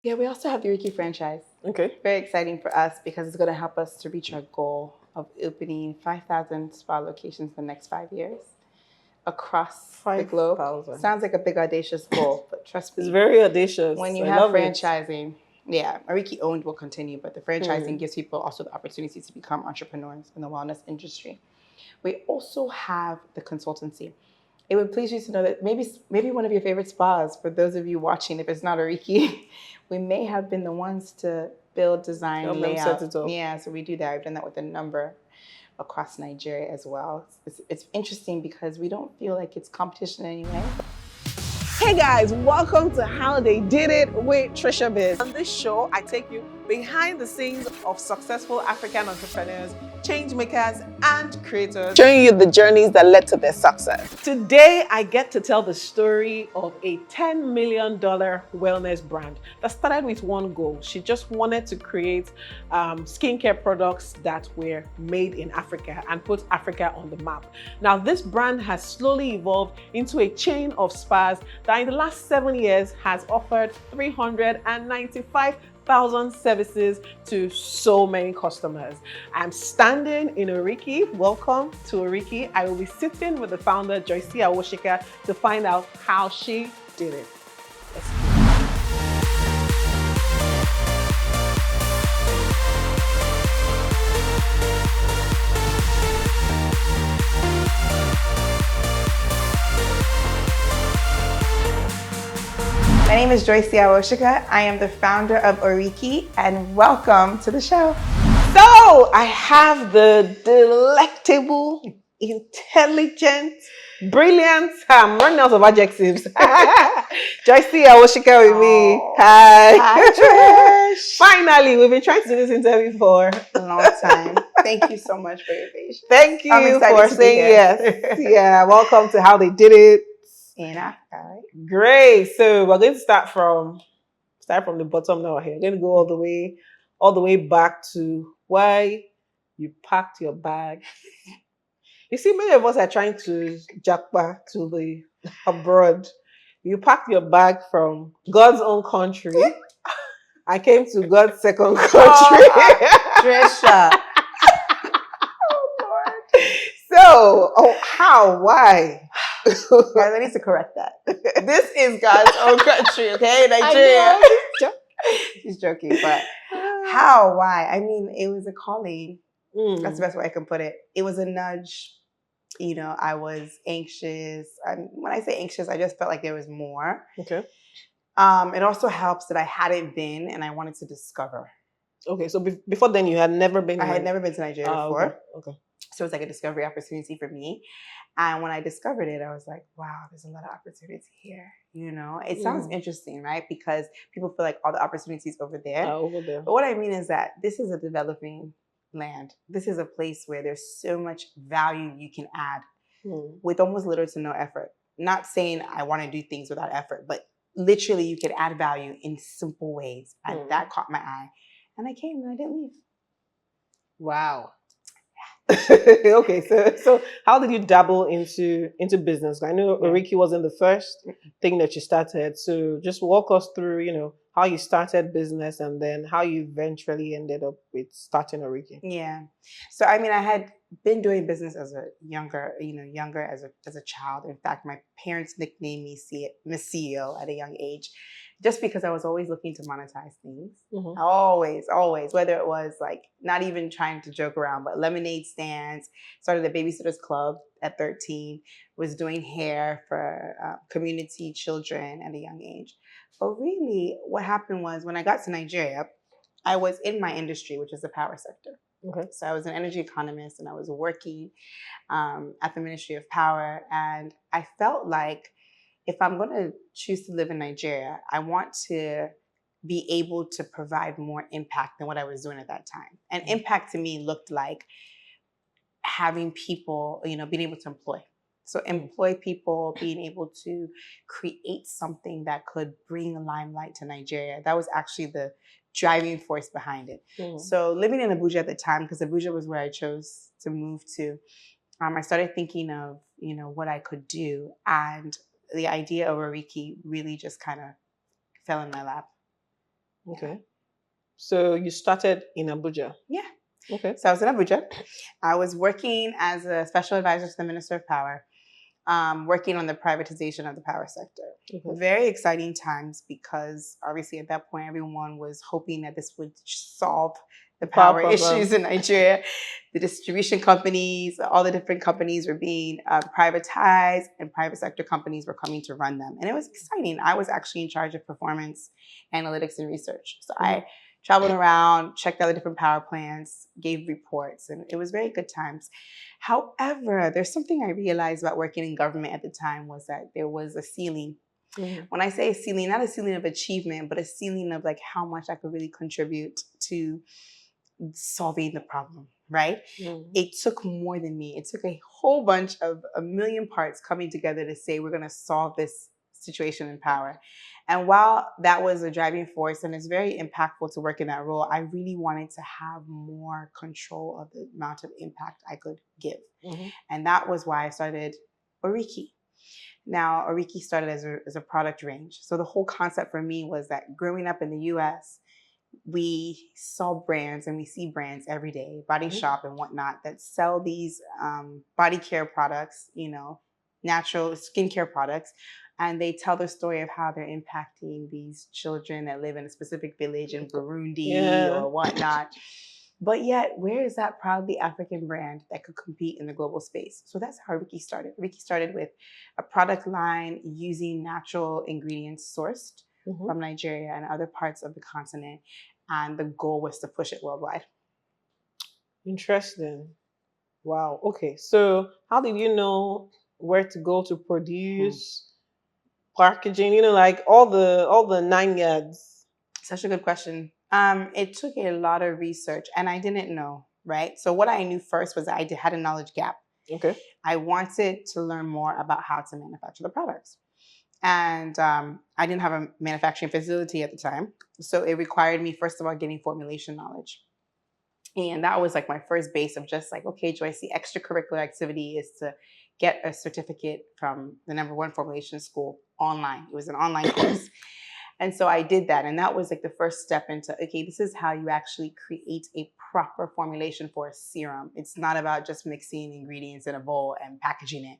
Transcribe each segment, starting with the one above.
Yeah, we also have the Oriki franchise. Okay. Very exciting for us because it's going to help us to reach our goal of opening 5,000 spa locations in the next 5 years across the globe. 5,000. Sounds like a big audacious goal, but trust It's me, very audacious. when you I have love it. franchising, yeah, Oriki owned will continue, but the franchising gives people also the opportunity to become entrepreneurs in the wellness industry. We also have the consultancy. It would please you to know that maybe one of your favorite spas, for those of you watching, if it's not Oriki, we may have been the ones to build, design, Help them layout. set it up. Yeah, so we do that. I've done that with a number across Nigeria as well. It's interesting because we don't feel like it's competition anyway. Hey guys, welcome to How They Did It with TriciaBiz. On this show, I take you behind the scenes of successful African entrepreneurs, change makers, and creators, showing you the journeys that led to their success. Today, I get to tell the story of a $10 million wellness brand that started with one goal. She just wanted to create skincare products that were made in Africa and put Africa on the map. Now, this brand has slowly evolved into a chain of spas that in the last 7 years has offered 395,000 services to so many customers. I'm standing in Oriki. Welcome to Oriki. I will be sitting with the founder, Joycee Awosika, to find out how she did it. My name is Joycee Awosika. I am the founder of Oriki, and welcome to the show. So I have the delectable, intelligent, brilliant, I'm running out of adjectives. Joycee Awosika with me. Hi. Hi, Trish. Finally, we've been trying to do this interview for A long time. Thank you so much for your patience. Thank I'm you excited for to be saying here. yes. Yeah, welcome to How They Did It. In Africa, right? Great. So we're going to start from the bottom now here. We're going to go all the way back to why you packed your bag. You see, many of us are trying to jack back to the abroad. You packed your bag from God's own country. I came to God's second country. Trisha. How? Why? Guys, I need to correct that. This is God's own country, okay? Nigeria. She's joking, but how? Why? I mean, it was a calling. That's the best way I can put it. It was a nudge. You know, I was anxious. When I say anxious, I just felt like there was more. Okay. It also helps that I hadn't been and I wanted to discover. Okay, so before then you had never been. I had never been to Nigeria before. Okay. So it was like a discovery opportunity for me. And when I discovered it, I was like, wow, there's a lot of opportunity here. You know, it sounds interesting, right? Because people feel like all the opportunities over there. Over there. But what I mean is that this is a developing land. This is a place where there's so much value you can add with almost little to no effort. Not saying I want to do things without effort, but literally you can add value in simple ways. And that caught my eye. And I came and I didn't leave. Wow. Okay, so how did you dabble into business? I know Oriki wasn't the first thing that you started. So just walk us through, how you started business and then how you eventually ended up with starting Oriki. Yeah. So I mean, I had been doing business as a younger as a child. In fact, my parents nicknamed me Miss CEO at a young age, just because I was always looking to monetize things. Always, whether it was like not even trying to joke around, but lemonade stands, started a babysitters club at 13, was doing hair for community children at a young age. But really what happened was when I got to Nigeria, I was in my industry, which is the power sector. Okay. So I was an energy economist and I was working at the Ministry of Power. And I felt like if I'm going to choose to live in Nigeria, I want to be able to provide more impact than what I was doing at that time. And impact to me looked like having people, being able to employ. So employ people, being able to create something that could bring a limelight to Nigeria. That was actually the driving force behind it. So living in Abuja at the time, because Abuja was where I chose to move to, I started thinking of, what I could do. And the idea of Oriki really just kind of fell in my lap. Okay. So you started in Abuja. Yeah. Okay. So I was in Abuja. I was working as a special advisor to the Minister of Power, working on the privatization of the power sector. Okay. Very exciting times because obviously at that point everyone was hoping that this would solve the power issues in Nigeria. The distribution companies, all the different companies were being privatized, and private sector companies were coming to run them. And it was exciting. I was actually in charge of performance analytics and research. So I traveled around, checked out the different power plants, gave reports, and it was very good times. However, there's something I realized about working in government at the time was that there was a ceiling. When I say a ceiling, not a ceiling of achievement, but a ceiling of like how much I could really contribute to solving the problem, right? It took more than me. It took a whole bunch of a million parts coming together to say we're going to solve this situation in power. And while that was a driving force and it's very impactful to work in that role, I really wanted to have more control of the amount of impact I could give. And that was why I started ORÍKİ. Now, ORÍKİ started as a product range. So the whole concept for me was that growing up in the US, we saw brands and we see brands every day, Body Shop and whatnot, that sell these body care products, you know, natural skincare products. And they tell the story of how they're impacting these children that live in a specific village in Burundi or whatnot. But yet, where is that proudly African brand that could compete in the global space? So that's how ORÍKİ started. ORÍKİ started with a product line using natural ingredients sourced from Nigeria and other parts of the continent. And the goal was to push it worldwide. Interesting. Wow. Okay. So how did you know where to go to produce packaging? You know, like all the 9 yards. Such a good question. It took a lot of research, and I didn't know, right? So what I knew first was that I had a knowledge gap. Okay. I wanted to learn more about how to manufacture the products. And I didn't have a manufacturing facility at the time. So it required me, first of all, getting formulation knowledge. And that was like my first base of just like, okay, Joycee, extracurricular activity is to get a certificate from the #1 formulation school online. It was an online course. And so I did that. And that was like the first step into, okay, this is how you actually create a proper formulation for a serum. It's not about just mixing ingredients in a bowl and packaging it.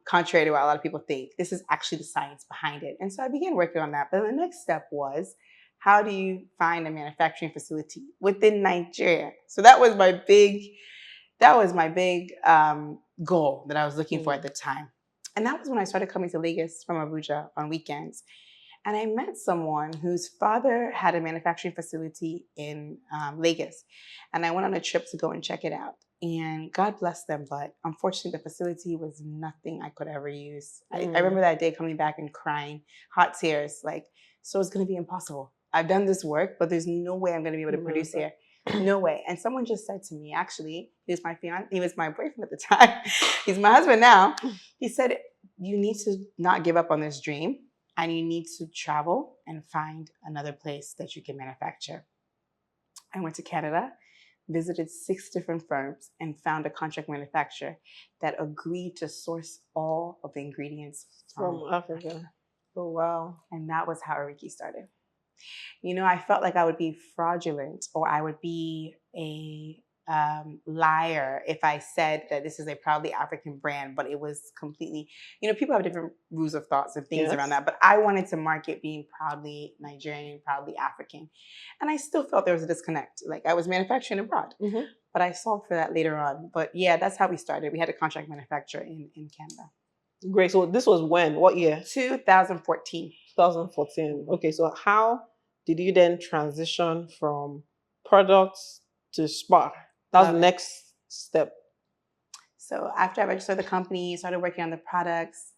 Contrary to what a lot of people think, this is actually the science behind it. And so I began working on that. But the next step was, how do you find a manufacturing facility within Nigeria? So that was my big goal that I was looking for at the time. And that was when I started coming to Lagos from Abuja on weekends. And I met someone whose father had a manufacturing facility in Lagos. And I went on a trip to go and check it out. And God bless them, but unfortunately the facility was nothing I could ever use. I remember that day coming back and crying, hot tears, like, so it's going to be impossible. I've done this work, but there's no way I'm going to be able to produce here. No way. And someone just said to me, actually, he was my boyfriend at the time. He's my husband now. He said, you need to not give up on this dream, and you need to travel and find another place that you can manufacture. I went to Canada, visited 6 different firms, and found a contract manufacturer that agreed to source all of the ingredients from Africa. Oh, wow. And that was how ORÍKİ started. You know, I felt like I would be fraudulent, or I would be a liar if I said that this is a proudly African brand, but it was completely, you know, people have different rules of thoughts and things around that, but I wanted to market being proudly Nigerian, proudly African. And I still felt there was a disconnect. Like, I was manufacturing abroad, but I solved for that later on. But yeah, that's how we started. We had a contract manufacturer in Canada. Great. So this was when? What year? 2014. 2014. Okay. So how did you then transition from products to spa? That was the next step. So after I registered the company, started working on the products,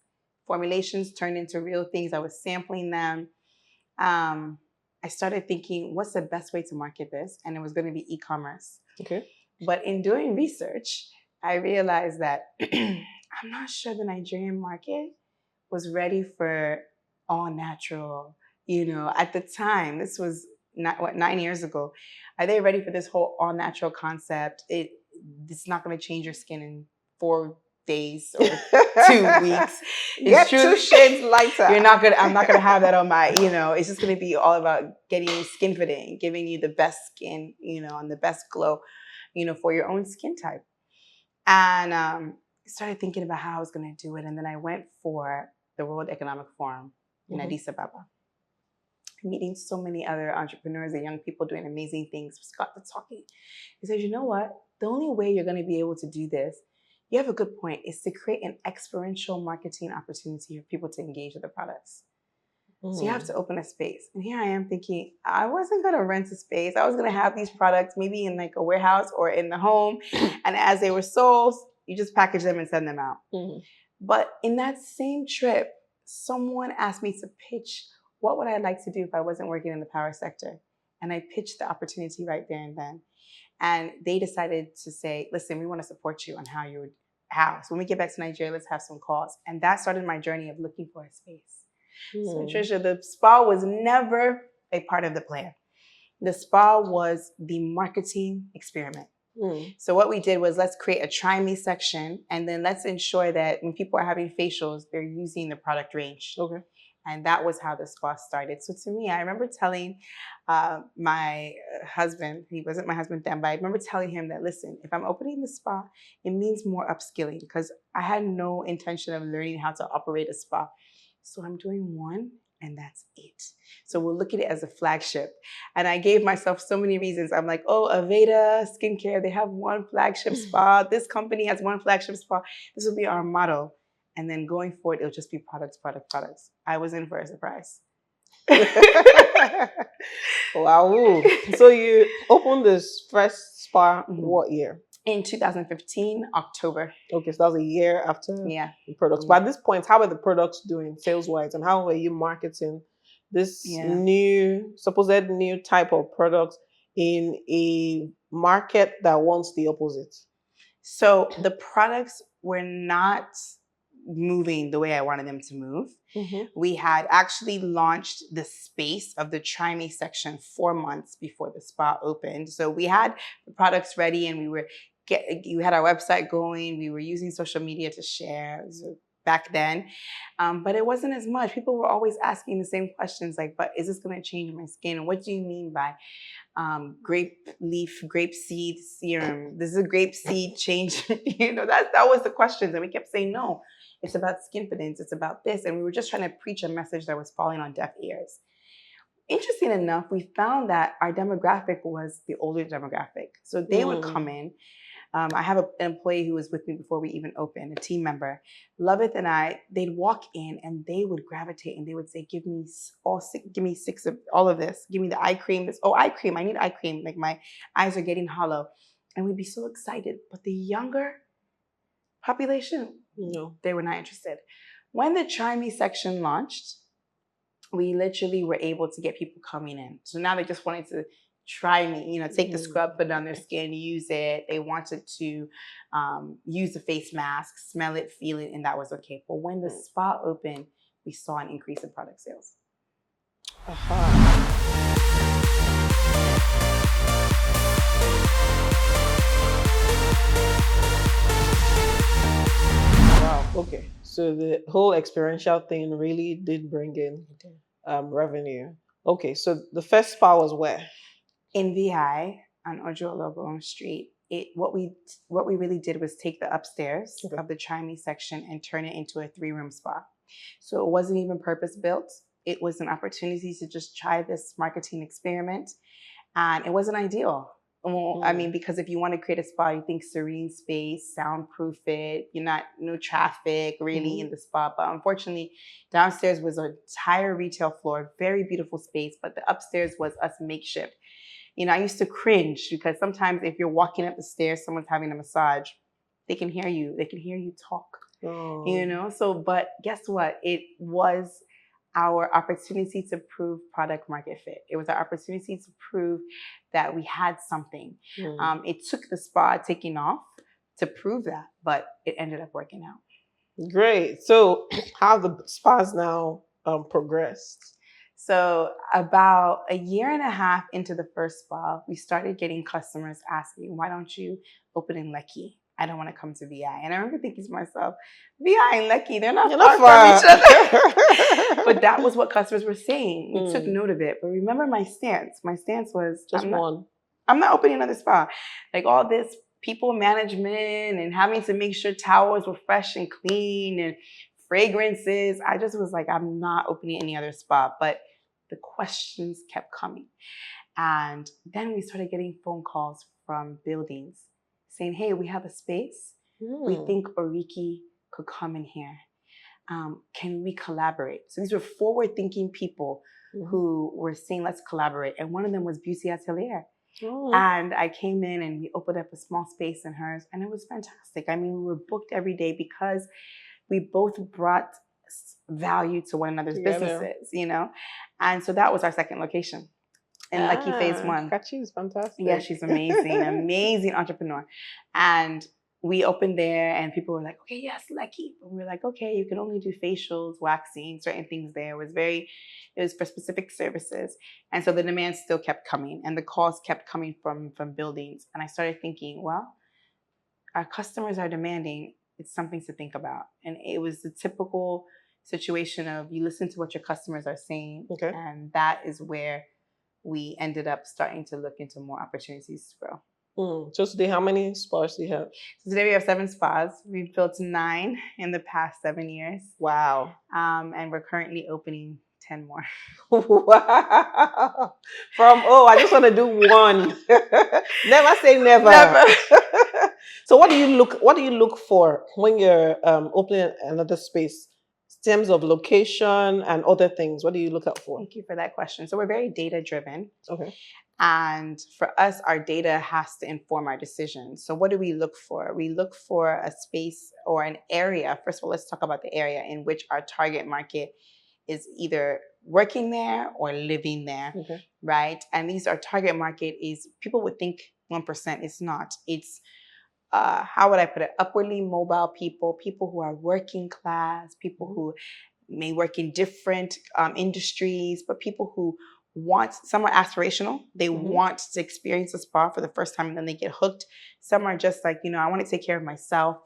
formulations turned into real things. I was sampling them. I started thinking, what's the best way to market this? And it was going to be e-commerce. Okay. But in doing research, I realized that I'm not sure the Nigerian market was ready for all natural. You know, at the time, this was 9 years ago. Are they ready for this whole all natural concept? It's not going to change your skin in 4 days or 2 weeks. Get 2 shades lighter. I'm not gonna have that on my, it's just gonna be all about getting you skin fitting, giving you the best skin, and the best glow, for your own skin type. And started thinking about how I was gonna do it. And then I went for the World Economic Forum in Addis Ababa, meeting so many other entrepreneurs and young people doing amazing things. Just got to talking. He says, you know what? The only way you're going to be able to do this, you have a good point, is to create an experiential marketing opportunity for people to engage with the products. So you have to open a space. And here I am thinking, I wasn't going to rent a space. I was going to have these products maybe in like a warehouse or in the home. And as they were sold, you just package them and send them out. But in that same trip, someone asked me to pitch what would I like to do if I wasn't working in the power sector? And I pitched the opportunity right there and then. And they decided to say, listen, we want to support you on how. So when we get back to Nigeria, let's have some calls. And that started my journey of looking for a space. So Tricia, the spa was never a part of the plan. The spa was the marketing experiment. So what we did was, let's create a try me section, and then let's ensure that when people are having facials, they're using the product range. Okay. And that was how the spa started. So to me, I remember telling my husband, he wasn't my husband then, but I remember telling him that, listen, if I'm opening the spa, it means more upskilling, because I had no intention of learning how to operate a spa. So I'm doing one, and that's it. So we'll look at it as a flagship. And I gave myself so many reasons. I'm like, oh, Aveda Skincare, they have one flagship spa. This company has one flagship spa. This will be our motto. And then going forward, it'll just be products. I was in for a surprise. Wow. So you opened this first spa what year? In 2015, October. Okay, so that was a year after the products. But at this point, how were the products doing sales-wise? And how were you marketing this supposed new type of products in a market that wants the opposite? So the products were not moving the way I wanted them to move. We had actually launched the space of the Try Me section 4 months before the spa opened. So we had the products ready, and we had our website going. We were using social media to share back then. But it wasn't as much. People were always asking the same questions like, but is this going to change my skin? What do you mean by grape seed serum? This is a grape seed change. That was the questions. And we kept saying, no, it's about skin fitness. It's about this. And we were just trying to preach a message that was falling on deaf ears. Interesting enough, we found that our demographic was the older demographic. So they would come in. I have an employee who was with me before we even opened, a team member. Loveth and I, they'd walk in and they would gravitate and they would say, give me 6 of all of this. Give me the eye cream. Eye cream. I need eye cream. Like, my eyes are getting hollow. And we'd be so excited. But the younger population, they were not interested. When the Try Me section launched, we literally were able to get people coming in. So now they just wanted to try me, take the scrub, put it on their skin, use it. They wanted to use the face mask, smell it, feel it, and that was okay. But when the spa opened, we saw an increase in product sales. Wow. Okay. So the whole experiential thing really did bring in revenue. Okay. So the first spa was where? In VI on Ojuologo Street. What we really did was take the upstairs of the Try Me section and turn it into a 3-room spa. So it wasn't even purpose built. It was an opportunity to just try this marketing experiment, and it wasn't ideal. Well, I mean, because if you want to create a spa, you think serene space, soundproof it. No traffic really in the spa. But unfortunately, downstairs was an entire retail floor, very beautiful space, but the upstairs was us makeshift. I used to cringe because sometimes if you're walking up the stairs, someone's having a massage, they can hear you. They can hear you talk, So, but guess what? It was our opportunity to prove product market fit. It was our opportunity to prove that we had something. It took the spa taking off to prove that, but it ended up working out. Great. So how the spas now progressed? So about a year and a half into the first spa, we started getting customers asking, why don't you open in Lekki? I don't want to come to VI. And I remember thinking to myself, VI and Lucky, they're not You're far not from each far. other. But that was what customers were saying. We took Mm. note of it. But remember my stance. My stance was, Just one. I'm not opening another spa. Like all this people management and having to make sure towels were fresh and clean and fragrances. I just was like, I'm not opening any other spa. But the questions kept coming. And then we started getting phone calls from buildings saying, hey, we have a space. We think ORÍKİ could come in here. Can we collaborate? So these were forward-thinking people who were saying, let's collaborate. And one of them was Beauty Atelier. And I came in and we opened up a small space in hers, and it was fantastic. I mean, we were booked every day because we both brought value to one another's businesses, you know? And so that was our second location in Lucky Phase 1. Kachi is fantastic. Yeah, she's amazing, amazing entrepreneur. And we opened there and people were like, okay, yes, Lucky. And we were like, okay, you can only do facials, waxing, certain things there. It was for specific services. And so the demand still kept coming and the calls kept coming from buildings. And I started thinking, well, our customers are demanding. It's something to think about. And it was the typical situation of you listen to what your customers are saying. Okay. And that is where we ended up starting to look into more opportunities to grow. So today, how many spas do you have? So today we have 7 spas. We've built 9 in the past 7 years. Wow. And we're currently opening 10 more. Wow. I just want to do one. Never say never. Never. So what do you look for when you're opening another space? In terms of location and other things, what do you look out for? Thank you for that question. So we're very data driven. Okay. And for us, our data has to inform our decisions. So what do we look for? We look for a space or an area. First of all, let's talk about the area in which our target market is either working there or living there, right? And our target market is, people would think 1%. It's not. It's how would I put it? Upwardly mobile people who are working class, people who may work in different industries, but people who some are aspirational. They want to experience a spa for the first time and then they get hooked. Some are just like, I want to take care of myself,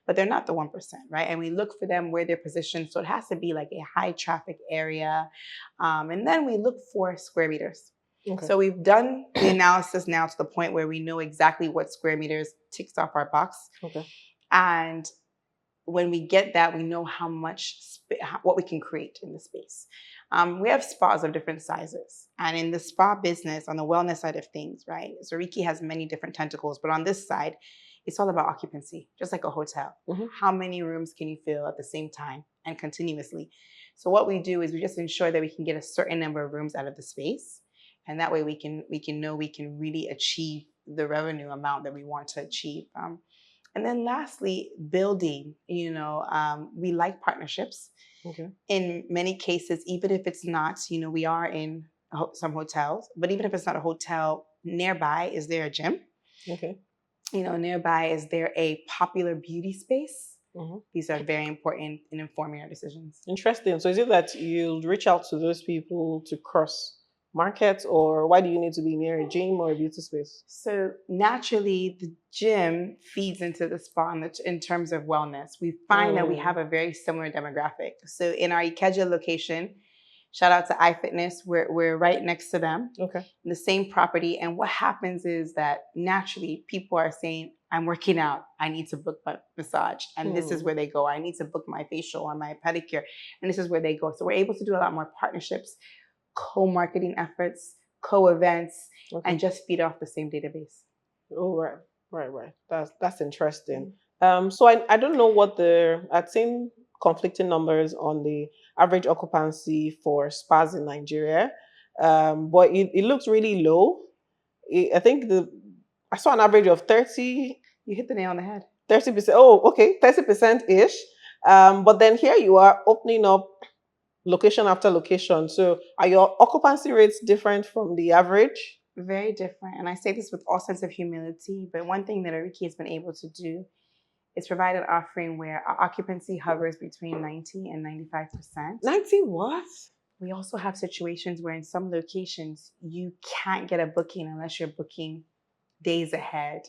but they're not the 1%, right? And we look for them where they're positioned. So it has to be like a high traffic area. And then we look for square meters. Okay. So we've done the analysis now to the point where we know exactly what square meters ticks off our box. Okay. And when we get that, we know how much, what we can create in the space. We have spas of different sizes. And in the spa business, on the wellness side of things, right? So ORÍKİ has many different tentacles, but on this side, it's all about occupancy, just like a hotel. How many rooms can you fill at the same time and continuously? So what we do is we just ensure that we can get a certain number of rooms out of the space. And that way we can know we can really achieve the revenue amount that we want to achieve. And then lastly, building, we like partnerships. Okay. In many cases, even if it's not, we are in some hotels, but even if it's not a hotel, nearby, is there a gym? Okay. Nearby, is there a popular beauty space? These are very important in informing our decisions. Interesting. So is it that you reach out to those people to cross markets, or why do you need to be near a gym or a beauty space? So naturally, the gym feeds into the spa in terms of wellness. We find that we have a very similar demographic. So in our Ikeja location, shout out to iFitness, we're right next to them, in the same property. And what happens is that naturally people are saying, I'm working out, I need to book my massage, and this is where they go. I need to book my facial or my pedicure, and this is where they go. So we're able to do a lot more partnerships, co-marketing efforts, co-events, and just feed off the same database. Oh, right. That's interesting. So I don't know I've seen conflicting numbers on the average occupancy for spas in Nigeria, but it looks really low. I think I saw an average of 30. You hit the nail on the head. 30%. Oh, okay, 30%-ish. But then here you are opening up location after location. So are your occupancy rates different from the average? Very different. And I say this with all sense of humility, but one thing that ORÍKİ has been able to do is provide an offering where our occupancy hovers between 90 and 95%. 90 what? We also have situations where in some locations, you can't get a booking unless you're booking days ahead.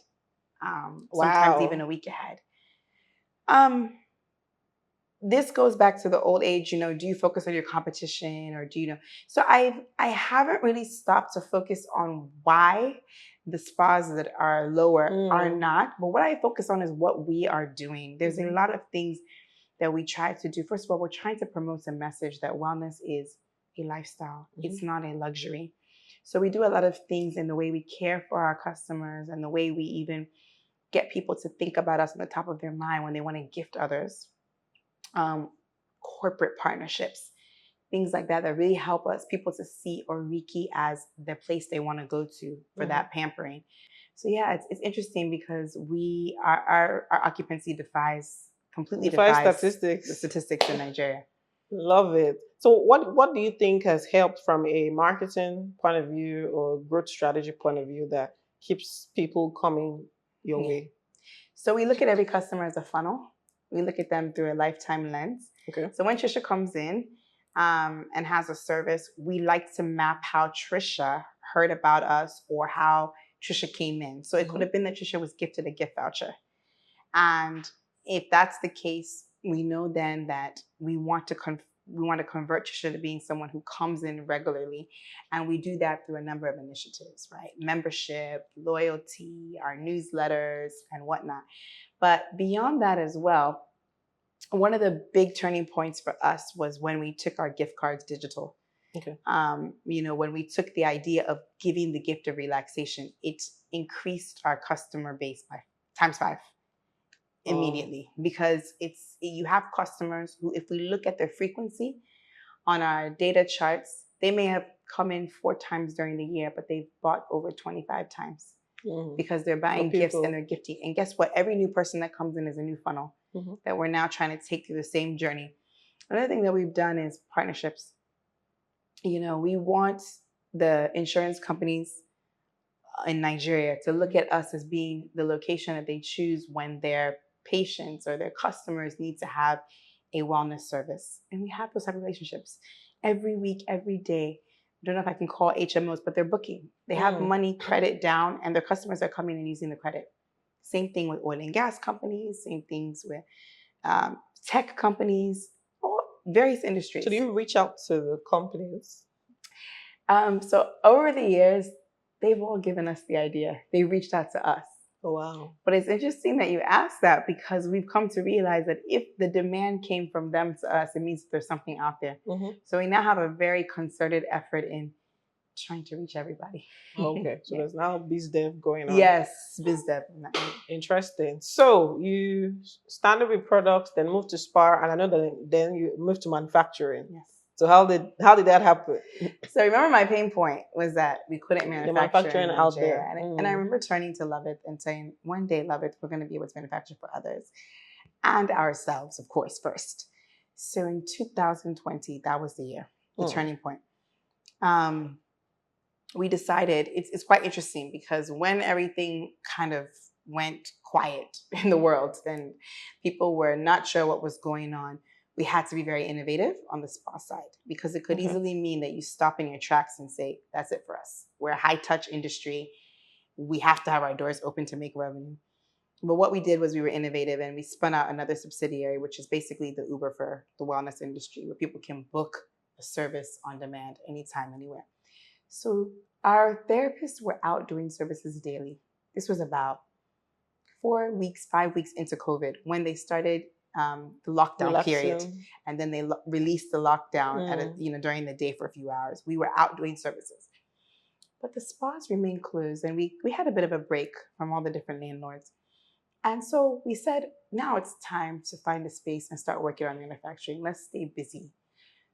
sometimes even Wow. a week ahead. This goes back to the old age, do you focus on your competition or do you know? So I haven't really stopped to focus on why the spas that are lower are not, but what I focus on is what we are doing. There's a lot of things that we try to do. First of all, we're trying to promote a message that wellness is a lifestyle. It's not a luxury. So we do a lot of things in the way we care for our customers and the way we even get people to think about us on the top of their mind when they want to gift others. Corporate partnerships, things like that that really help us people to see ORÍKì as the place they want to go to for that pampering. So yeah, it's interesting because our occupancy completely defies Statistics. the statistics in Nigeria. Love it. So what do you think has helped from a marketing point of view or growth strategy point of view that keeps people coming your way? So we look at every customer as a funnel. We look at them through a lifetime lens. Okay. So when Tricia comes in and has a service, we like to map how Tricia heard about us or how Tricia came in. So it could have been that Tricia was gifted a gift voucher. And if that's the case, we know then that we want to convert Tricia to being someone who comes in regularly. And we do that through a number of initiatives, right? Membership, loyalty, our newsletters, and whatnot. But beyond that as well, one of the big turning points for us was when we took our gift cards digital. Okay. When we took the idea of giving the gift of relaxation, it increased our customer base by times 5 immediately, because you have customers who, if we look at their frequency on our data charts, they may have come in 4 times during the year, but they've bought over 25 times. Because they're buying gifts and they're gifting. And guess what? Every new person that comes in is a new funnel that we're now trying to take through the same journey. Another thing that we've done is partnerships. We want the insurance companies in Nigeria to look at us as being the location that they choose when their patients or their customers need to have a wellness service. And we have those type of relationships every week, every day. I don't know if I can call HMOs, but they're booking. They have money credit down and their customers are coming and using the credit. Same thing with oil and gas companies, same things with tech companies, various industries. So do you reach out to the companies? So over the years, they've all given us the idea. They reached out to us. Oh, wow. But it's interesting that you asked that, because we've come to realize that if the demand came from them to us, it means there's something out there. So we now have a very concerted effort in trying to reach everybody. Okay, so there's now biz dev going on. Yes, biz dev. Interesting. So you started with products, then moved to spa, and I know that then you moved to manufacturing. Yes. So how did that happen? So remember, my pain point was that we couldn't manufacture in out Nigeria. there. And I remember turning to Lovett and saying, one day, Lovett, we're going to be able to manufacture for others and ourselves, of course, first. So in 2020, that was the year, the turning point. We decided, it's quite interesting, because when everything kind of went quiet in the world and people were not sure what was going on, we had to be very innovative on the spa side, because it could easily mean that you stop in your tracks and say, that's it for us. We're a high touch industry. We have to have our doors open to make revenue. But what we did was we were innovative and we spun out another subsidiary, which is basically the Uber for the wellness industry, where people can book a service on demand anytime, anywhere. So our therapists were out doing services daily. This was about 4 weeks, 5 weeks into COVID, when they started the lockdown period, and then they released the lockdown at during the day for a few hours. We were out doing services, but the spas remained closed, and we had a bit of a break from all the different landlords. And so we said, now it's time to find a space and start working on manufacturing. Let's stay busy.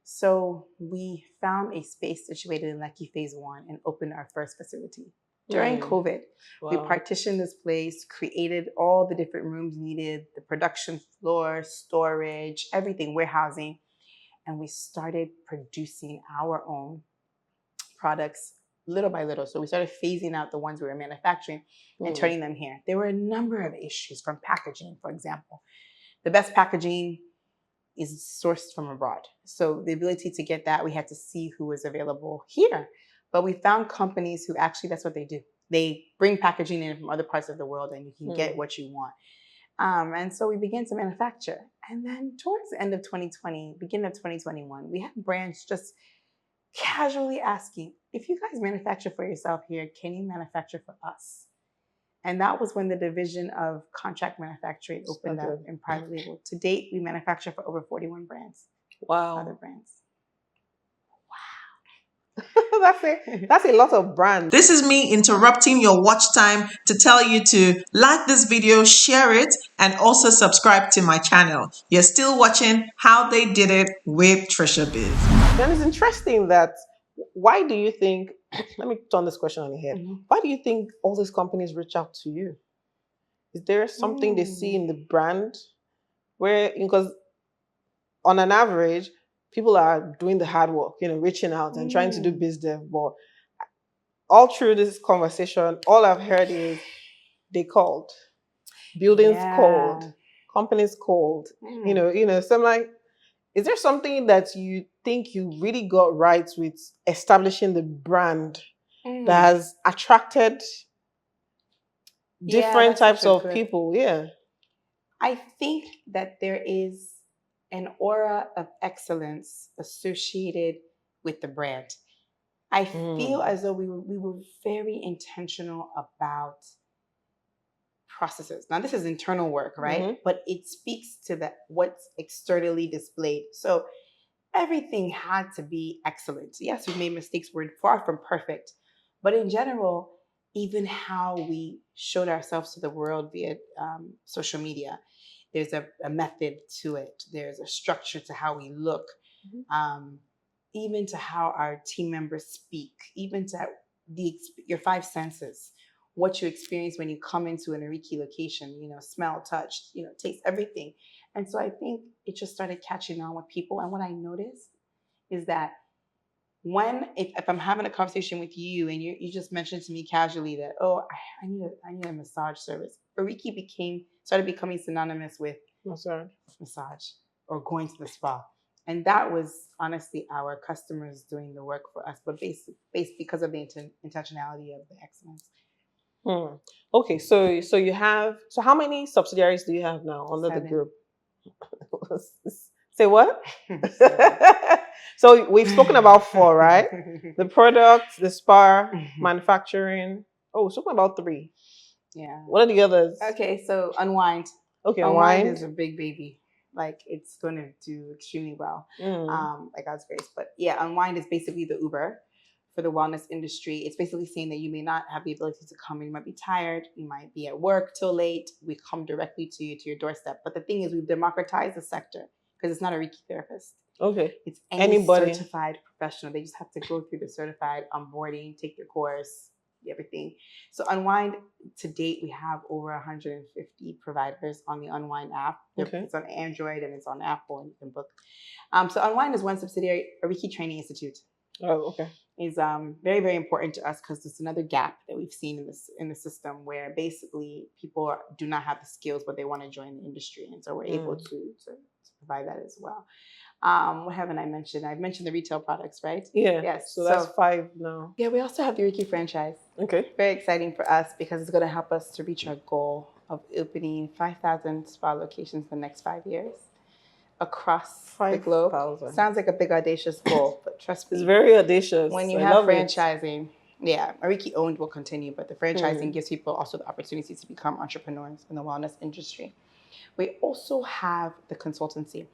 So we found a space situated in Lekki Phase 1 and opened our first facility. During COVID, we partitioned this place, created all the different rooms needed, the production floor, storage, everything, warehousing, and we started producing our own products little by little. So we started phasing out the ones we were manufacturing and turning them here. There were a number of issues, from packaging, for example. The best packaging is sourced from abroad. So the ability to get that, we had to see who was available here. But we found companies who actually, that's what they do. they bring packaging in from other parts of the world, and you can get what you want. And so we began to manufacture. And then towards the end of 2020, beginning of 2021, we had brands just casually asking, if you guys manufacture for yourself here, can you manufacture for us? And that was when the division of contract manufacturing opened up in private label. To date, we manufacture for over 41 brands. Wow. Other brands. That's a lot of brands. This is me interrupting your watch time to tell you to like this video, share it, and also subscribe to my channel. You're still watching How They Did It with TriciaBiz. Then it's interesting that, why do you think, let me turn this question on your head. Why do you think all these companies reach out to you? Is there something they see in the brand where, because on an average, people are doing the hard work, reaching out and trying to do biz dev. But all through this conversation, all I've heard is they called, buildings called, companies called. So I'm like, is there something that you think you really got right with establishing the brand that has attracted different types of people? Yeah. I think that there is an aura of excellence associated with the brand. I feel as though we were very intentional about processes. Now, this is internal work, right? But it speaks to what's externally displayed. So everything had to be excellent. Yes, we made mistakes. We're far from perfect. But in general, even how we showed ourselves to the world via social media, there's a method to it. There's a structure to how we look, even to how our team members speak, even to your five senses, what you experience when you come into an ORÍKì location, smell, touch, taste, everything. And so I think it just started catching on with people. And what I noticed is that if I'm having a conversation with you and you just mentioned to me casually that, oh, I need a massage service, ORÍKì started becoming synonymous with massage or going to the spa. And that was honestly our customers doing the work for us, but based because of the intentionality of the excellence. Okay, so you have, how many subsidiaries do you have now under 7. The group? Say what? So we've spoken about 4, right? The product, the spa, manufacturing. Oh, we've spoken about 3. Yeah. What are the others? Okay, so Unwind. Okay, Unwind is a big baby. Like, it's going to do extremely well, by God's grace. But yeah, Unwind is basically the Uber for the wellness industry. It's basically saying that you may not have the ability to come in. You might be tired. You might be at work till late. We come directly to you, to your doorstep. But the thing is, we've democratized the sector because it's not a ORÍKì therapist. Okay. It's anybody certified professional. They just have to go through the certified onboarding, take the course, everything. So Unwind, to date, we have over 150 providers on the Unwind app. It's on Android and it's on Apple, and you can book. So Unwind is one subsidiary, ORÍKì Training Institute. Oh, okay. Is very, very important to us because it's another gap that we've seen in the system where basically people do not have the skills, but they want to join the industry, and so we're able to provide that as well. What haven't I mentioned? I've mentioned the retail products, right? Yeah. Yes. So that's 5 now. Yeah, we also have the ORÍKì franchise. Okay. Very exciting for us because it's going to help us to reach our goal of opening 5,000 spa locations in the next 5 years across the globe. Sounds like a big audacious goal, but trust me, it's very audacious. When you have franchising, ORÍKì owned will continue, but the franchising gives people also the opportunity to become entrepreneurs in the wellness industry. We also have the consultancy.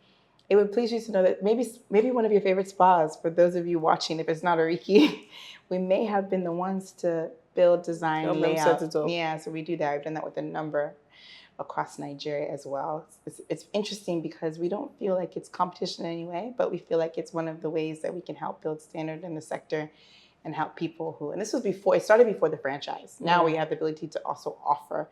It would please you to know that maybe one of your favorite spas, for those of you watching, if it's not ORÍKì, we may have been the ones to build, design, layout. Yeah, so we do that. We've done that with a number across Nigeria as well. It's interesting because we don't feel like it's competition in any way, but we feel like it's one of the ways that we can help build standard in the sector and help people and this was it started before the franchise. Now we have the ability to also offer,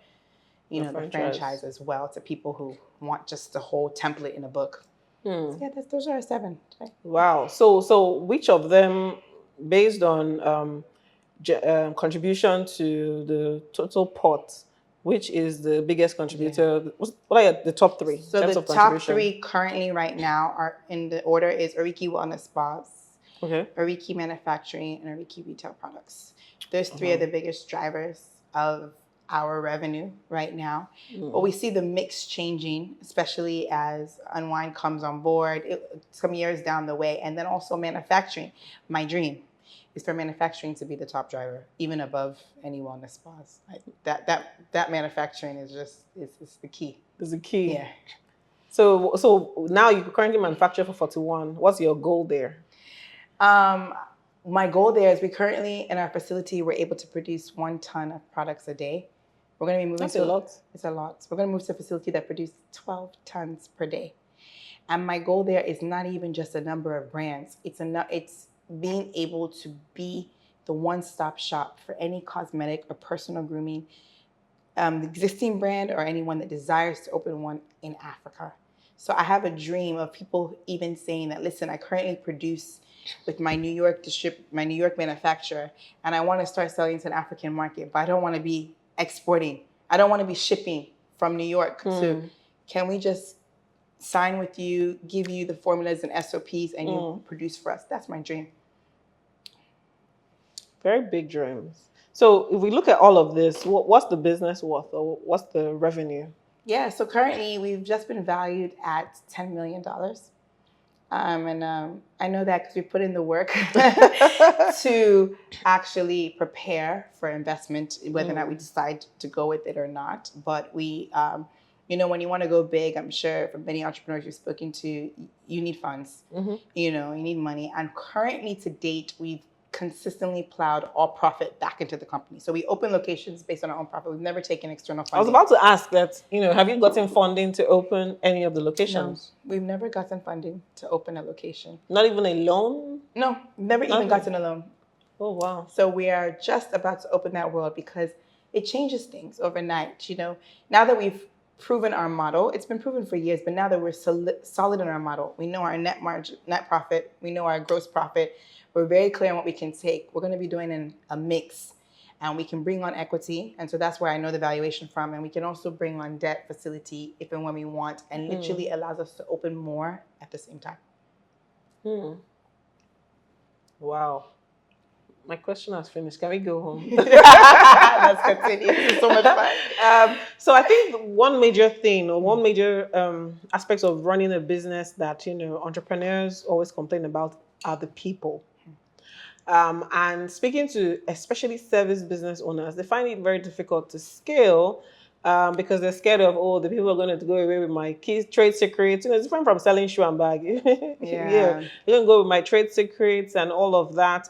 the franchise as well to people who want just the whole template in a book. So yeah, those are our 7. Right? Wow. So which of them, based on contribution to the total pot, which is the biggest contributor? Yeah. What are the top 3? So the top 3 currently right now are in the order is ORÍKì Wellness Spas, Okay. Oriki Manufacturing, and Oriki Retail Products. There's three of the biggest drivers of our revenue right now. But we see the mix changing, especially as Unwind comes on board some years down the way. And then also manufacturing. My dream is for manufacturing to be the top driver, even above any wellness spas. That manufacturing is the key. Is the key. Yeah. So now you currently manufacture for 41. What's your goal there? My goal there is we currently in our facility we're able to produce 1 ton of products a day. We're going to be moving. That's a lot. It's a lot. We're going to move to a facility that produces 12 tons per day. And my goal there is not even just a number of brands. It's being able to be the one-stop shop for any cosmetic or personal grooming existing brand or anyone that desires to open one in Africa. So I have a dream of people even saying that, listen, I currently produce with my New York manufacturer, and I want to start selling to an African market, but I don't want to be exporting. I don't want to be shipping from New York. So can we just sign with you, give you the formulas and SOPs, and you produce for us? That's my dream. Very big dreams. So if we look at all of this, what's the business worth, or what's the revenue? Yeah, so currently we've just been valued at $10 million. I know that because we put in the work to actually prepare for investment, whether or not we decide to go with it or not. But we, when you want to go big, I'm sure for many entrepreneurs you've spoken to, you need funds. You need money. And currently to date, we've consistently plowed all profit back into the company. So we open locations based on our own profit. We've never taken external funding. I was about to ask that, have you gotten funding to open any of the locations? No, we've never gotten funding to open a location. Not even a loan? No, never even gotten a loan. Oh, wow. So we are just about to open that world because it changes things overnight. Now that we've proven our model, it's been proven for years, but now that we're solid in our model, we know our net margin, net profit, we know our gross profit. We're very clear on what we can take. We're going to be doing a mix, and we can bring on equity. And so that's where I know the valuation from. And we can also bring on debt facility if and when we want, and literally allows us to open more at the same time. Wow. My question has finished. Can we go home? Let's continue. It's so much fun. So I think one major thing or one major aspect of running a business that, entrepreneurs always complain about are the people. And speaking to especially service business owners, they find it very difficult to scale because they're scared of, the people are going to go away with my key trade secrets. It's different from selling shoe and bag. They're going to go with my trade secrets and all of that.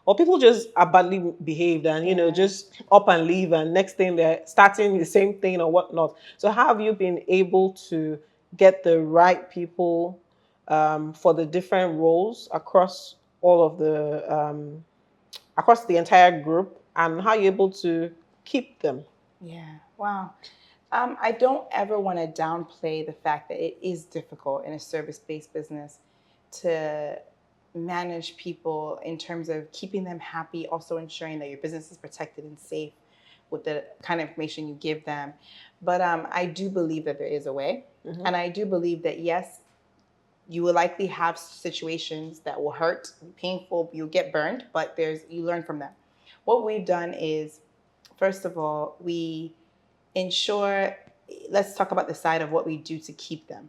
Or people just are badly behaved and, just up and leave, and next thing they're starting the same thing or whatnot. So how have you been able to get the right people for the different roles across all of the across the entire group, and how are you able to keep them? Yeah, wow. I don't ever want to downplay the fact that it is difficult in a service-based business to manage people in terms of keeping them happy, also ensuring that your business is protected and safe with the kind of information you give them. But I do believe that there is a way. And I do believe that, yes, you will likely have situations that will hurt, painful, you'll get burned, but you learn from them. What we've done is, first of all, we ensure, let's talk about the side of what we do to keep them.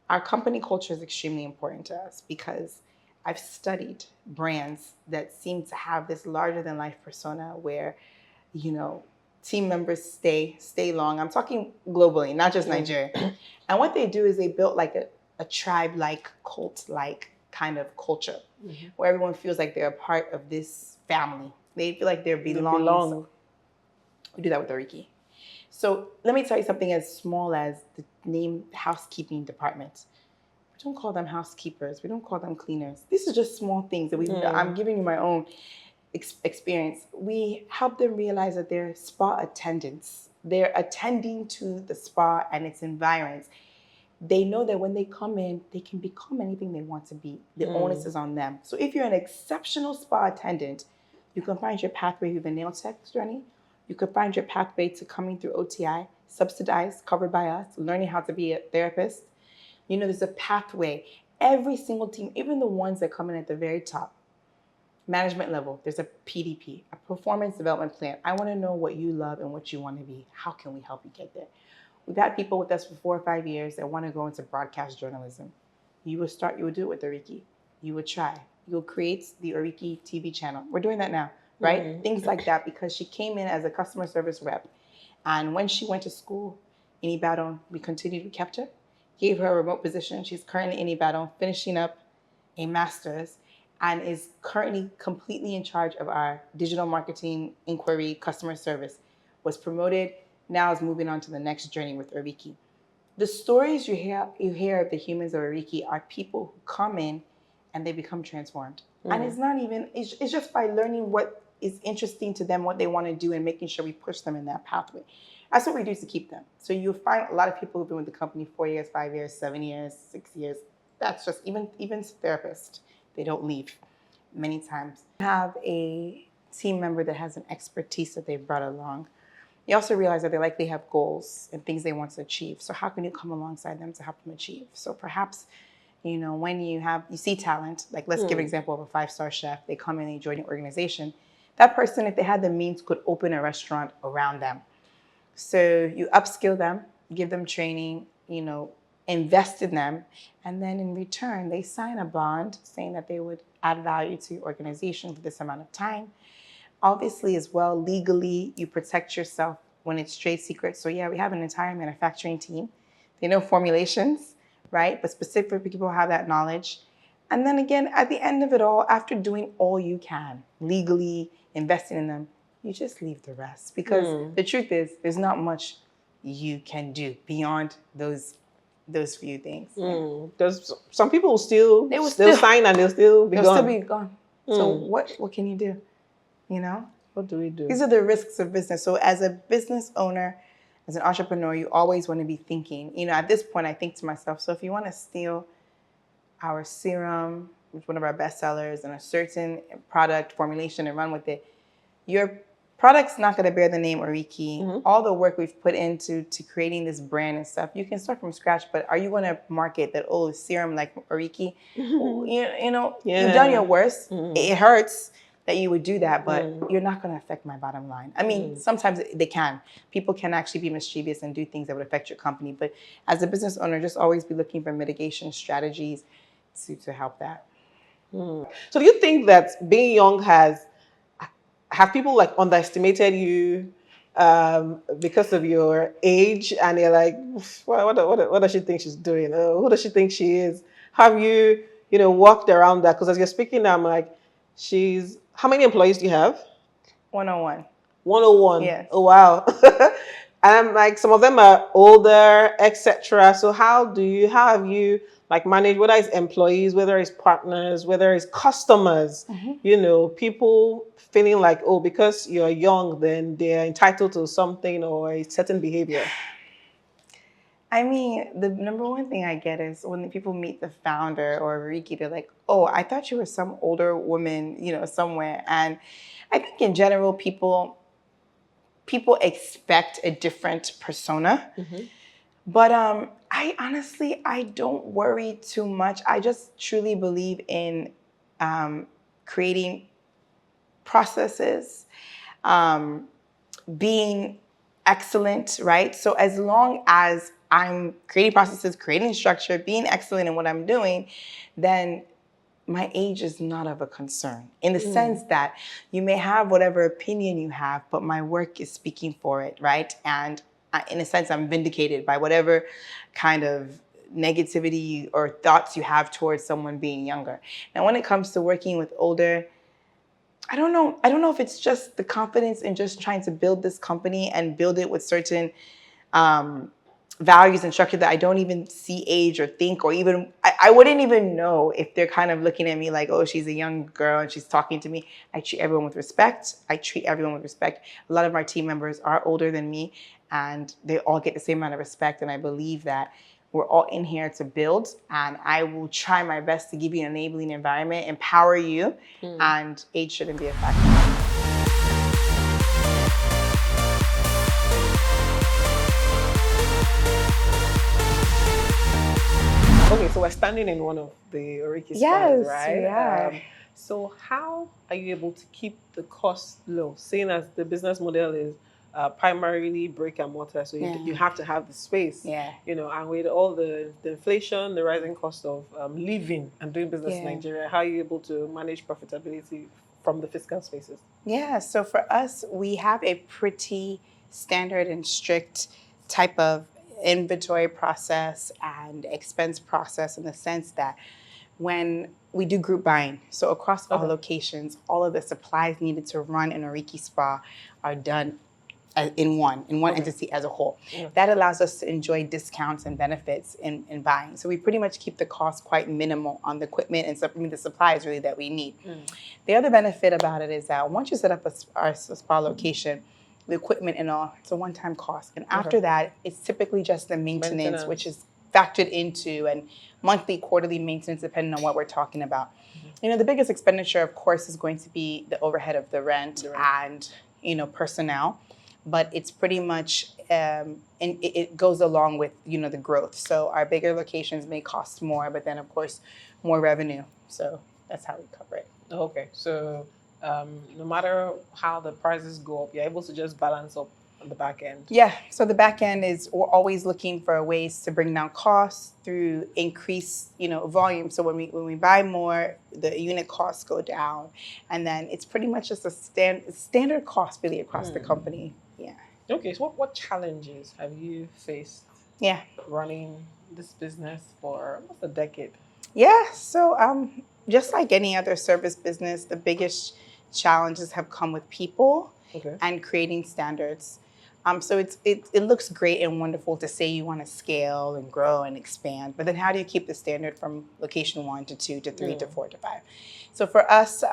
Our company culture is extremely important to us because I've studied brands that seem to have this larger than life persona where, team members stay long. I'm talking globally, not just Nigeria. And what they do is they built like a tribe-like, cult-like kind of culture where everyone feels like they're a part of this family. They feel like they're belonging. So we do that with Oriki. So let me tell you something as small as the name housekeeping department. We don't call them housekeepers. We don't call them cleaners. These are just small things that I'm giving you my own experience. We help them realize that they're spa attendants. They're attending to the spa and its environs. They know that when they come in, they can become anything they want to be. The onus is on them. So if you're an exceptional spa attendant, you can find your pathway through the nail tech journey. You could find your pathway to coming through OTI, subsidized, covered by us, learning how to be a therapist. There's a pathway. every single team, even the ones that come in at the very top, management level, there's a PDP, a performance development plan. I want to know what you love and what you want to be. How can we help you get there? We've had people with us for 4 or 5 years that want to go into broadcast journalism. You would do it with ORÍKì. You would try. You'll create the ORÍKì TV channel. We're doing that now, right? Mm. Things like that, because she came in as a customer service rep. And when she went to school in Ibadan, we kept her, gave her a remote position. She's currently in Ibadan, finishing up a master's, and is currently completely in charge of our digital marketing, inquiry, customer service. Was promoted, now is moving on to the next journey with ORÍKì. The stories you hear of the humans of ORÍKì are people who come in and they become transformed. And it's not even, it's just by learning what is interesting to them, what they want to do, and making sure we push them in that pathway. That's what we do to keep them. So you'll find a lot of people who've been with the company 4 years, 5 years, 7 years, 6 years. That's just, even therapists, they don't leave many times. You have a team member that has an expertise that they've brought along. You also realize that they likely have goals and things they want to achieve. So how can you come alongside them to help them achieve? So perhaps, when you see talent, like let's give an example of a 5-star chef, they come in, they join an organization. That person, if they had the means, could open a restaurant around them. So you upskill them, give them training, invest in them, and then in return, they sign a bond saying that they would add value to your organization for this amount of time. Obviously, as well, legally, you protect yourself when it's trade secrets. So yeah, we have an entire manufacturing team. They know formulations, right? But specific people have that knowledge. And then again, at the end of it all, after doing all you can, legally investing in them, you just leave the rest. Because the truth is, there's not much you can do beyond those few things. Because some people will still sign and they'll still be gone. So what can you do? What do we do? These are the risks of business. So as a business owner, as an entrepreneur, you always want to be thinking. At this point, I think to myself, so if you want to steal our serum, which is one of our best sellers, and a certain product formulation and run with it, your product's not going to bear the name ORÍKì. All the work we've put into creating this brand and stuff, you can start from scratch, but are you going to market that, serum like ORÍKI? You've done your worst. It hurts that you would do that, but you're not going to affect my bottom line. I mean, sometimes they can. People can actually be mischievous and do things that would affect your company. But as a business owner, just always be looking for mitigation strategies to help that. So do you think that being young have people like underestimated you because of your age, and they're like, what does she think she's doing? Who does she think she is? Have you, walked around that? Because as you're speaking now, I'm like, how many employees do you have? 101. 101? Yes. Oh, wow. And I'm like, some of them are older, etc. So how have you like managed, whether it's employees, whether it's partners, whether it's customers, people feeling like, because you're young, then they're entitled to something or a certain behavior? I mean, the number one thing I get is when people meet the founder or ORÍKì, they're like, oh, I thought you were some older woman, somewhere. And I think in general, people expect a different persona. But I don't worry too much. I just truly believe in creating processes, being excellent, right? So as long as I'm creating processes, creating structure, being excellent in what I'm doing, then my age is not of a concern, in the sense that you may have whatever opinion you have, but my work is speaking for it, right? And in a sense, I'm vindicated by whatever kind of negativity or thoughts you have towards someone being younger. Now, when it comes to working with older, I don't know if it's just the confidence in just trying to build this company and build it with certain values and structure that I don't even see age or think, or even, I wouldn't even know if they're kind of looking at me like, oh, she's a young girl and she's talking to me. I treat everyone with respect. A lot of our team members are older than me, and they all get the same amount of respect. And I believe that we're all in here to build, and I will try my best to give you an enabling environment, empower you, and age shouldn't be a factor. Okay, so we're standing in one of the Oriki spas, Yes, we right? are. So how are you able to keep the cost low, seeing as the business model is primarily brick and mortar? So you have to have the space, Yeah. and with all the inflation, the rising cost of living and doing business in Yeah. Nigeria, how are you able to manage profitability from the fiscal spaces? Yeah, so for us, we have a pretty standard and strict type of inventory process and expense process in the sense that when we do group buying, so across all Okay. locations, all of the supplies needed to run an Oriki spa are done in one Okay. entity as a whole. Yeah. That allows us to enjoy discounts and benefits in buying. So we pretty much keep the cost quite minimal on the equipment and the supplies really that we need. The other benefit about it is that once you set up our spa location, the equipment and all, it's a one-time cost. And after that, it's typically just the maintenance, which is factored into, and monthly, quarterly maintenance, depending on what we're talking about. The biggest expenditure, of course, is going to be the overhead of the rent and, personnel. But it's pretty much, and it goes along with, the growth. So our bigger locations may cost more, but then, of course, more revenue. So that's how we cover it. Okay, so no matter how the prices go up, you're able to just balance up on the back end. Yeah, so the back end is we're always looking for ways to bring down costs through increased, volume. So when we buy more, the unit costs go down, and then it's pretty much just a standard cost really across the company. Yeah. Okay, so what challenges have you faced? Yeah. Running this business for almost a decade. Yeah, so just like any other service business, the biggest challenges have come with people and creating standards. So it looks great and wonderful to say you want to scale and grow and expand, but then how do you keep the standard from location 1 to 2 to 3 to 4 to 5? So for us,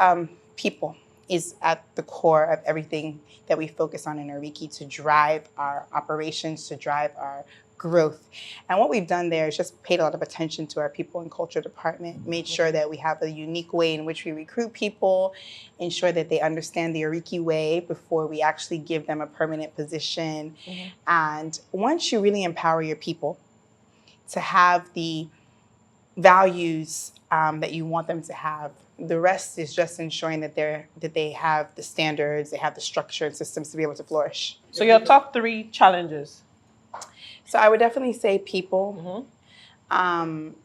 people is at the core of everything that we focus on in Oriki to drive our operations, to drive our growth. And what we've done there is just paid a lot of attention to our people and culture department, made sure that we have a unique way in which we recruit people, ensure that they understand the Oriki way before we actually give them a permanent position. And once you really empower your people to have the values that you want them to have, the rest is just ensuring that they have the standards, they have the structure and systems to be able to flourish. So your top 3 challenges? So I would definitely say people, having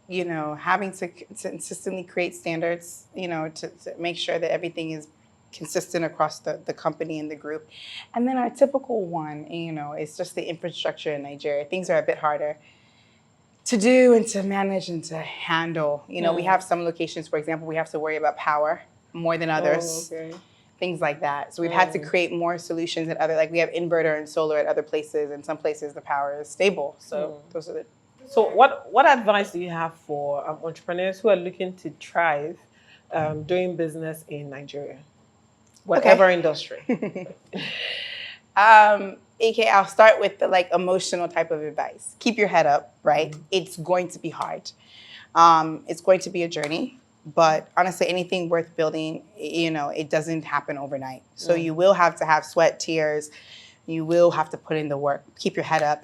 to consistently create standards, to make sure that everything is consistent across the company and the group. And then our typical one, is just the infrastructure in Nigeria. Things are a bit harder to do and to manage and to handle. We have some locations, for example, we have to worry about power more than others. Things like that. So we've had to create more solutions at we have inverter and solar at other places, and some places the power is stable. So those are the. So what advice do you have for entrepreneurs who are looking to thrive doing business in Nigeria, whatever industry? Okay, I'll start with the emotional type of advice. Keep your head up, right? It's going to be hard. It's going to be a journey. But honestly, anything worth building, it doesn't happen overnight. So you will have to have sweat, tears. You will have to put in the work. Keep your head up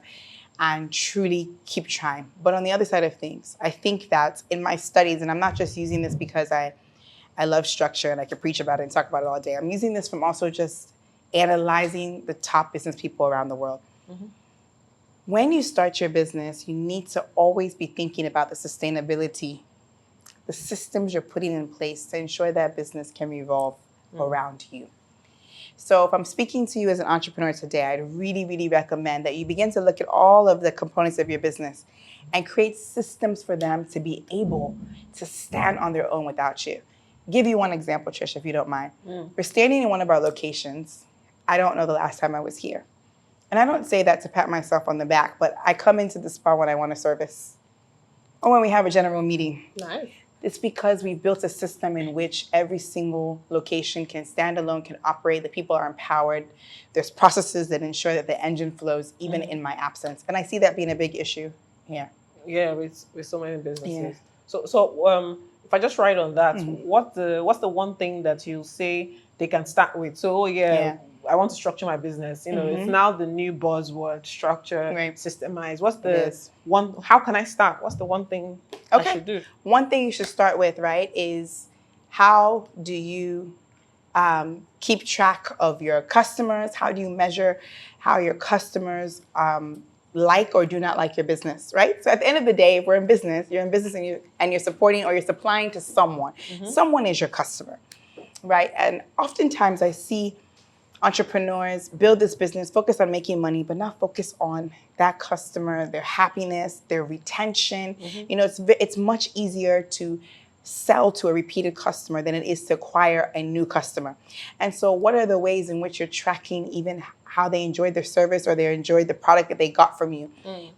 and truly keep trying. But on the other side of things, I think that in my studies, and I'm not just using this because I love structure and I can preach about it and talk about it all day. I'm using this from also just analyzing the top business people around the world. When you start your business, you need to always be thinking about the sustainability, the systems you're putting in place to ensure that business can revolve around you. So if I'm speaking to you as an entrepreneur today, I'd really, really recommend that you begin to look at all of the components of your business and create systems for them to be able to stand on their own without you. Give you one example, Tricia, if you don't mind. We're standing in one of our locations. I don't know the last time I was here. And I don't say that to pat myself on the back, but I come into the spa when I want a service or when we have a general meeting. Nice. It's because we've built a system in which every single location can stand alone, can operate, the people are empowered. There's processes that ensure that the engine flows even in my absence. And I see that being a big issue here. Yeah, with so many businesses. Yeah. So if I just write on that, what's the one thing that you say they can start with? So I want to structure my business. You know, it's now the new buzzword, structure, systemize. What's the one, how can I start? What's the one thing I should do? One thing you should start with, right, is how do you keep track of your customers? How do you measure how your customers like or do not like your business, right? So at the end of the day, if we're in business, you're in business and you're supporting or you're supplying to someone. Someone is your customer, right? And oftentimes I see entrepreneurs build this business, focus on making money, but not focus on that customer, their happiness, their retention. You know, it's much easier to sell to a repeated customer than it is to acquire a new customer. And so what are the ways in which you're tracking even how they enjoyed their service or they enjoyed the product that they got from you?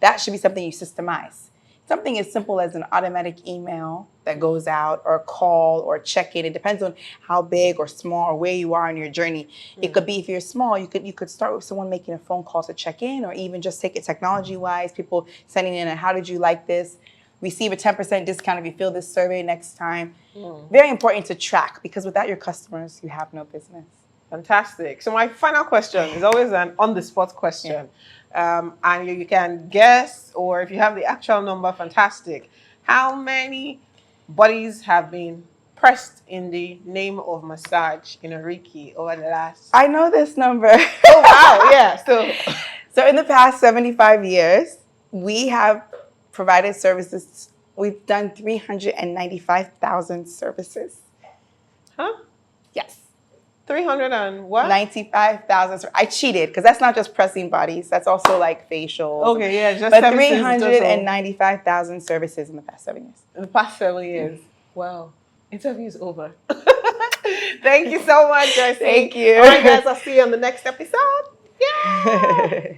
That should be something you systemize. Something as simple as an automatic email that goes out, or a call, or a check-in. It depends on how big or small or where you are in your journey. It could be, if you're small, you could start with someone making a phone call to check in, or even just take it technology-wise, people sending in a "how did you like this?" Receive a 10% discount if you fill this survey next time. Very important to track, because without your customers, you have no business. Fantastic. So my final question is always an on-the-spot question. And you can guess, or if you have the actual number, fantastic. How many bodies have been pressed in the name of massage in Oriki over the last... I know this number. Oh, wow. Yeah. So in the past 75 years, we have provided services. We've done 395,000 services. Huh? Yes. 300 and what? 95,000. I cheated, because that's not just pressing bodies. That's also like facials. Okay, yeah. Just but 395,000 services in the past 7 years. In the past 7 years. Wow. Interview is over. Thank you so much, Joycee. Thank you. All right, guys. I'll see you on the next episode. Yeah.